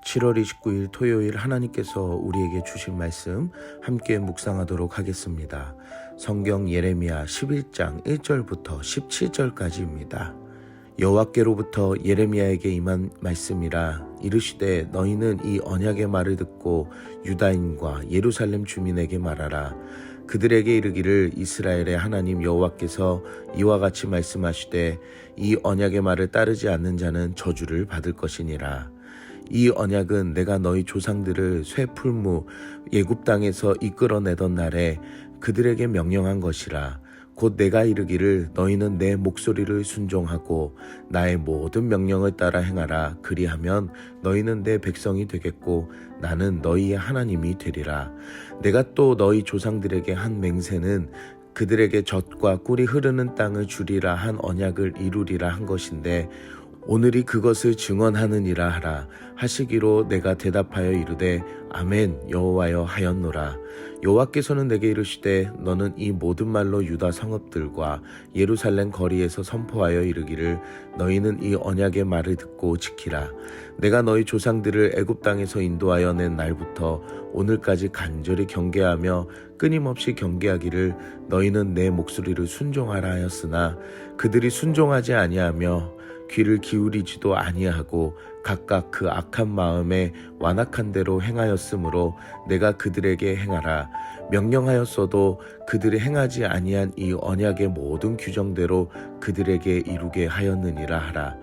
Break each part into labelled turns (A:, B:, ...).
A: 7월 29일 토요일 하나님께서 우리에게 주신 말씀 함께 묵상하도록 하겠습니다. 성경 예레미야 11장 1절부터 17절까지입니다. 여호와께로부터 예레미야에게 임한 말씀이라. 이르시되 너희는 이 언약의 말을 듣고 유다인과 예루살렘 주민에게 말하라. 그들에게 이르기를 이스라엘의 하나님 여호와께서 이와 같이 말씀하시되 이 언약의 말을 따르지 않는 자는 저주를 받을 것이니라. 이 언약은 내가 너희 조상들을 쇠풀무 애굽 땅에서 이끌어내던 날에 그들에게 명령한 것이라. 곧 내가 이르기를 너희는 내 목소리를 순종하고 나의 모든 명령을 따라 행하라. 그리하면 너희는 내 백성이 되겠고 나는 너희의 하나님이 되리라. 내가 또 너희 조상들에게 한 맹세는 그들에게 젖과 꿀이 흐르는 땅을 주리라 한 언약을 이루리라 한 것인데 오늘이 그것을 증언하느니라 하라. 하시기로 내가 대답하여 이르되 아멘 여호와여 하였노라. 여호와께서는 내게 이르시되 너는 이 모든 말로 유다 성읍들과 예루살렘 거리에서 선포하여 이르기를 너희는 이 언약의 말을 듣고 지키라. 내가 너희 조상들을 애굽 땅에서 인도하여 낸 날부터 오늘까지 간절히 경계하며 끊임없이 경계하기를 너희는 내 목소리를 순종하라 하였으나 그들이 순종하지 아니하며 귀를 기울이지도 아니하고 각각 그 악한 마음에 완악한 대로 행하였으므로 내가 그들에게 행하라. 명령하였어도 그들이 행하지 아니한 이 언약의 모든 규정대로 그들에게 이루게 하였느니라 하라.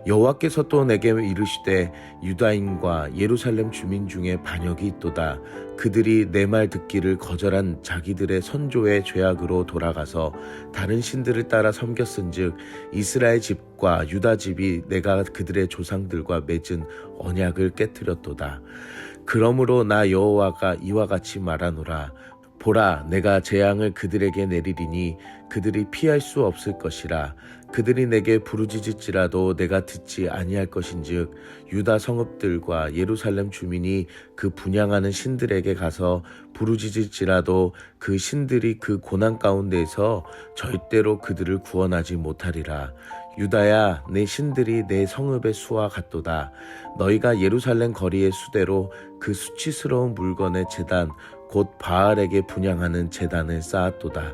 A: 여호와께서 또 내게 이르시되 유다인과 예루살렘 주민 중에 반역이 있도다. 그들이 내 말 듣기를 거절한 자기들의 선조의 죄악으로 돌아가서 다른 신들을 따라 섬겼은즉 이스라엘 집과 유다 집이 내가 그들의 조상들과 맺은 언약을 깨뜨렸도다. 그러므로 나 여호와가 이와 같이 말하노라. 보라, 내가 재앙을 그들에게 내리리니 그들이 피할 수 없을 것이라. 그들이 내게 부르짖을지라도 내가 듣지 아니할 것인즉 유다 성읍들과 예루살렘 주민이 그 분향하는 신들에게 가서 부르짖을지라도 그 신들이 그 고난 가운데에서 절대로 그들을 구원하지 못하리라. 유다야, 내 신들이 내 성읍의 수와 같도다. 너희가 예루살렘 거리의 수대로 그 수치스러운 물건의 제단 곧 바알에게 분향하는 제단을 쌓았도다.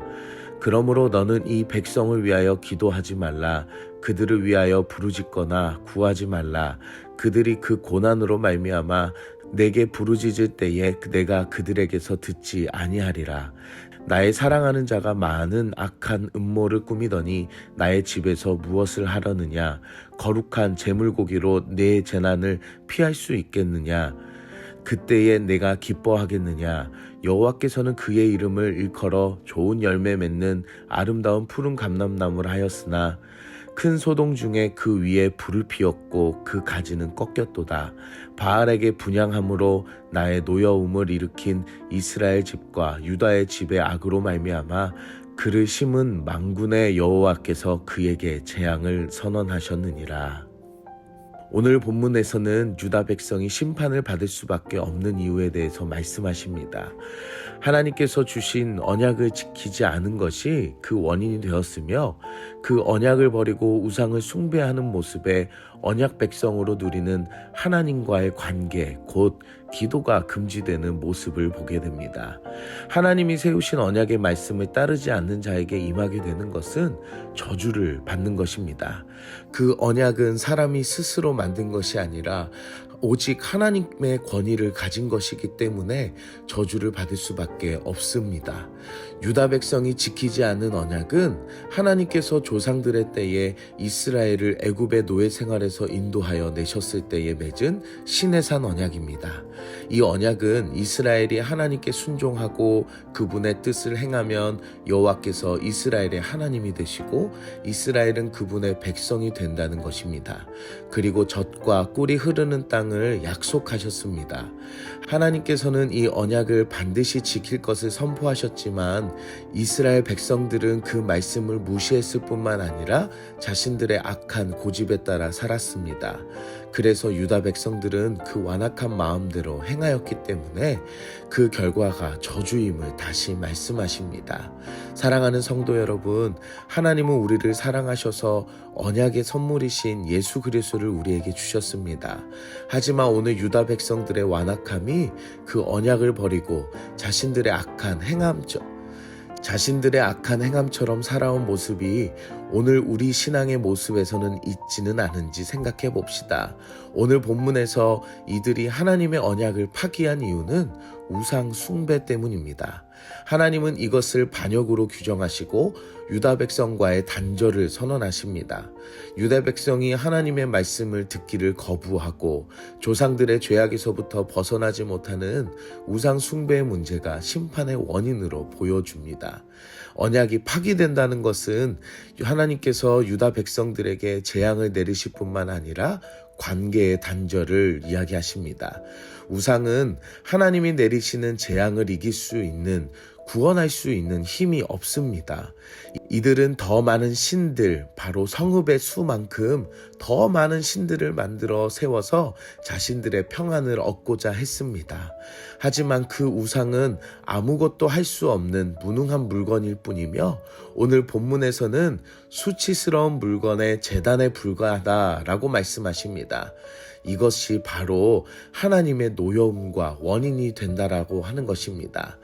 A: 그러므로 너는 이 백성을 위하여 기도하지 말라. 그들을 위하여 부르짖거나 구하지 말라. 그들이 그 고난으로 말미암아 내게 부르짖을 때에 내가 그들에게서 듣지 아니하리라. 나의 사랑하는 자가 많은 악한 음모를 꾸미더니 나의 집에서 무엇을 하려느냐? 거룩한 제물고기로 내 재난을 피할 수 있겠느냐? 그때에 내가 기뻐하겠느냐? 여호와께서는 그의 이름을 일컬어 좋은 열매 맺는 아름다운 푸른 감람나무를 하였으나 큰 소동 중에 그 위에 불을 피웠고 그 가지는 꺾였도다. 바알에게 분향함으로 나의 노여움을 일으킨 이스라엘 집과 유다의 집의 악으로 말미암아 그를 심은 만군의 여호와께서 그에게 재앙을 선언하셨느니라. 오늘 본문에서는 유다 백성이 심판을 받을 수밖에 없는 이유에 대해서 말씀하십니다. 하나님께서 주신 언약을 지키지 않은 것이 그 원인이 되었으며 그 언약을 버리고 우상을 숭배하는 모습에 언약 백성으로 누리는 하나님과의 관계, 곧 기도가 금지되는 모습을 보게 됩니다. 하나님이 세우신 언약의 말씀을 따르지 않는 자에게 임하게 되는 것은 저주를 받는 것입니다. 그 언약은 사람이 스스로 만든 것이 아니라 오직 하나님의 권위를 가진 것이기 때문에 저주를 받을 수밖에 없습니다. 유다 백성이 지키지 않은 언약은 하나님께서 조상들의 때에 이스라엘을 애굽의 노예 생활에서 인도하여 내셨을 때에 맺은 시내산 언약입니다. 이 언약은 이스라엘이 하나님께 순종하고 그분의 뜻을 행하면 여호와께서 이스라엘의 하나님이 되시고 이스라엘은 그분의 백성이 된다는 것입니다. 그리고 젖과 꿀이 흐르는 땅을 약속하셨습니다. 하나님께서는 이 언약을 반드시 지킬 것을 선포하셨지만 이스라엘 백성들은 그 말씀을 무시했을 뿐만 아니라 자신들의 악한 고집에 따라 살았습니다. 그래서 유다 백성들은 그 완악한 마음대로 행하였기 때문에 그 결과가 저주임을 다시 말씀하십니다. 사랑하는 성도 여러분, 하나님은 우리를 사랑하셔서 언약의 선물이신 예수 그리스도를 우리에게 주셨습니다. 하지만 오늘 유다 백성들의 완악함이 그 언약을 버리고 자신들의 악한 행함처럼 살아온 모습이 오늘 우리 신앙의 모습에서는 있지는 않은지 생각해 봅시다. 오늘 본문에서 이들이 하나님의 언약을 파기한 이유는 우상 숭배 때문입니다. 하나님은 이것을 반역으로 규정하시고 유다 백성과의 단절을 선언하십니다. 유다 백성이 하나님의 말씀을 듣기를 거부하고 조상들의 죄악에서부터 벗어나지 못하는 우상 숭배의 문제가 심판의 원인으로 보여줍니다. 언약이 파기된다는 것은 하나님께서 유다 백성들에게 재앙을 내리실 뿐만 아니라 관계의 단절을 이야기하십니다. 우상은 하나님이 내리시는 재앙을 이길 수 있는, 구원할 수 있는 힘이 없습니다. 이들은 더 많은 신들, 바로 성읍의 수만큼 더 많은 신들을 만들어 세워서 자신들의 평안을 얻고자 했습니다. 하지만 그 우상은 아무것도 할 수 없는 무능한 물건일 뿐이며 오늘 본문에서는 수치스러운 물건의 제단에 불과하다라고 말씀하십니다. 이것이 바로 하나님의 노여움과 원인이 된다라고 하는 것입니다.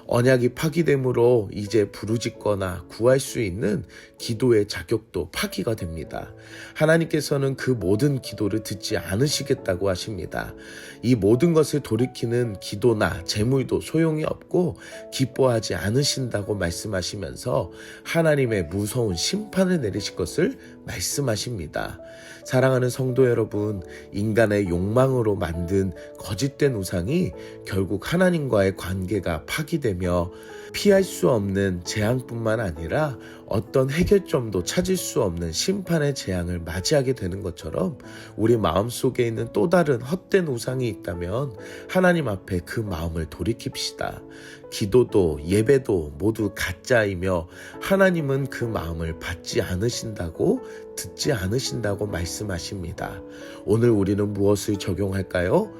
A: 언약이 파기됨으로 이제 부르짖거나 구할 수 있는 기도의 자격도 파기가 됩니다. 하나님께서는 그 모든 기도를 듣지 않으시겠다고 하십니다. 이 모든 것을 돌이키는 기도나 재물도 소용이 없고 기뻐하지 않으신다고 말씀하시면서 하나님의 무서운 심판을 내리실 것을 말씀하십니다. 사랑하는 성도 여러분, 인간의 욕망으로 만든 거짓된 우상이 결국 하나님과의 관계가 파기되며 피할 수 없는 재앙뿐만 아니라 어떤 해결점도 찾을 수 없는 심판의 재앙을 맞이하게 되는 것처럼 우리 마음속에 있는 또 다른 헛된 우상이 있다면 하나님 앞에 그 마음을 돌이킵시다. 기도도 예배도 모두 가짜이며 하나님은 그 마음을 받지 않으신다고, 듣지 않으신다고 말씀하십니다. 오늘 우리는 무엇을 적용할까요?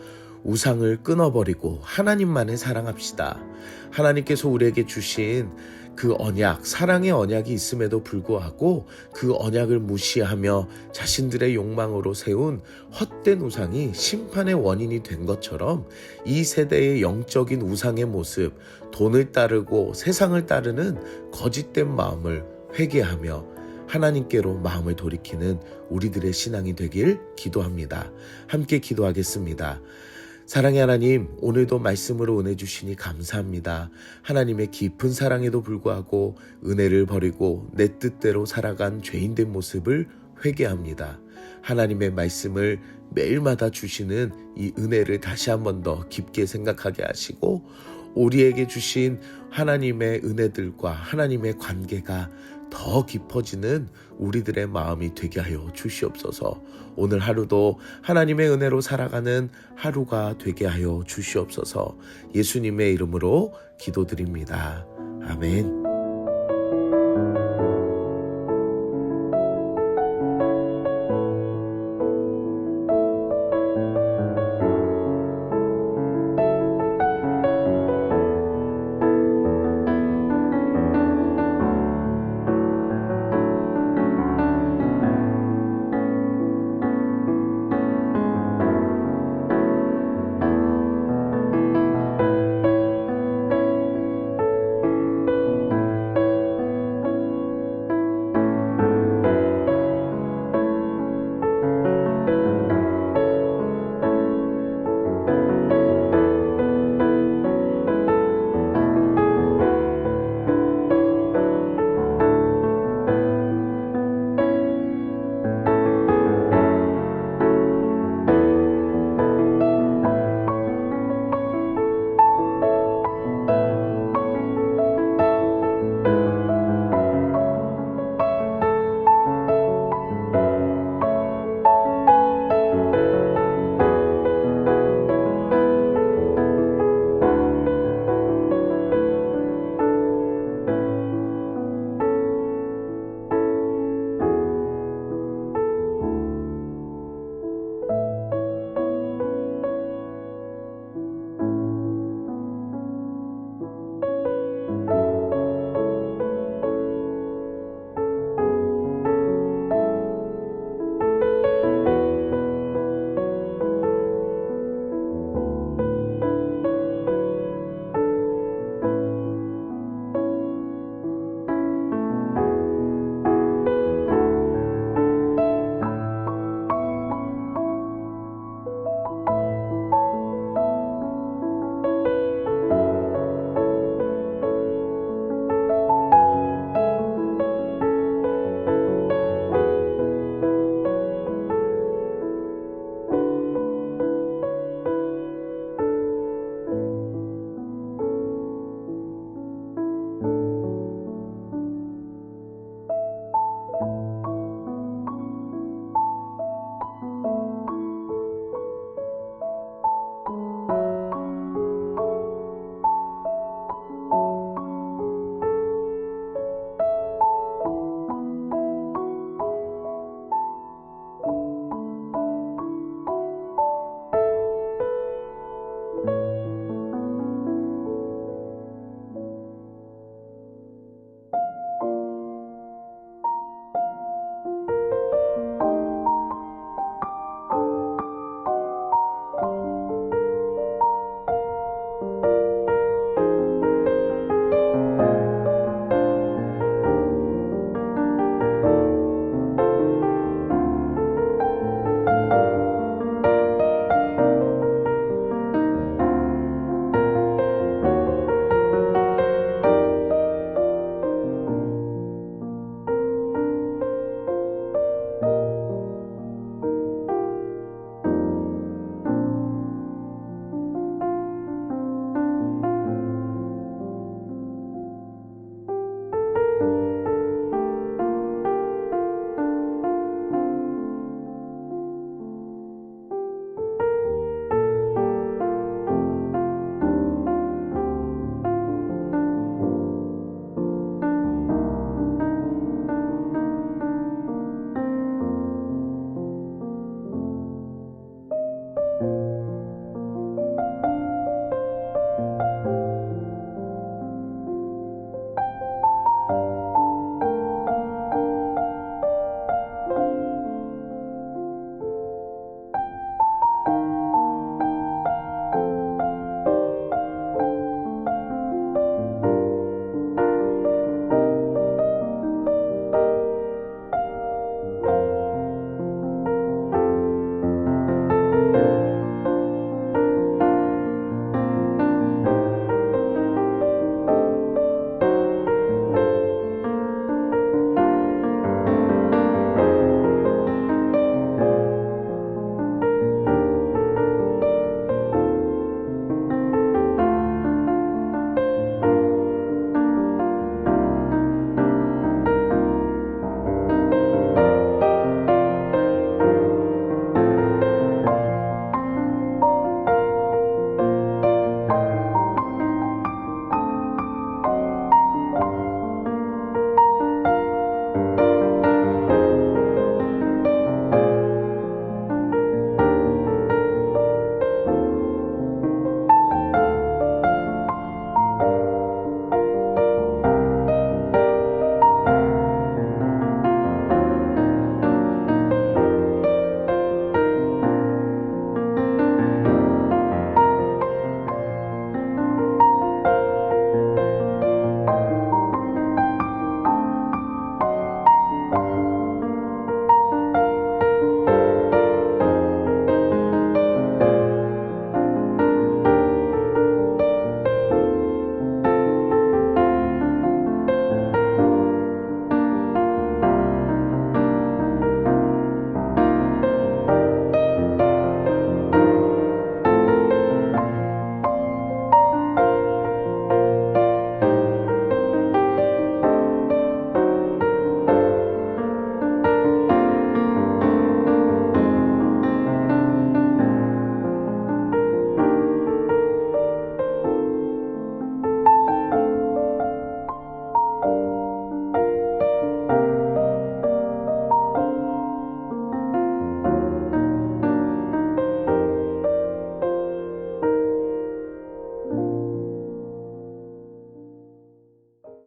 A: 우상을 끊어버리고 하나님만을 사랑합시다. 하나님께서 우리에게 주신 그 언약, 사랑의 언약이 있음에도 불구하고 그 언약을 무시하며 자신들의 욕망으로 세운 헛된 우상이 심판의 원인이 된 것처럼 이 세대의 영적인 우상의 모습, 돈을 따르고 세상을 따르는 거짓된 마음을 회개하며 하나님께로 마음을 돌이키는 우리들의 신앙이 되길 기도합니다. 함께 기도하겠습니다. 사랑의 하나님, 오늘도 말씀으로 은혜 주시니 감사합니다. 하나님의 깊은 사랑에도 불구하고 은혜를 버리고 내 뜻대로 살아간 죄인된 모습을 회개합니다. 하나님의 말씀을 매일마다 주시는 이 은혜를 다시 한 번 더 깊게 생각하게 하시고 우리에게 주신 하나님의 은혜들과 하나님의 관계가 더 깊어지는 우리들의 마음이 되게 하여 주시옵소서. 오늘 하루도 하나님의 은혜로 살아가는 하루가 되게 하여 주시옵소서. 예수님의 이름으로 기도드립니다. 아멘.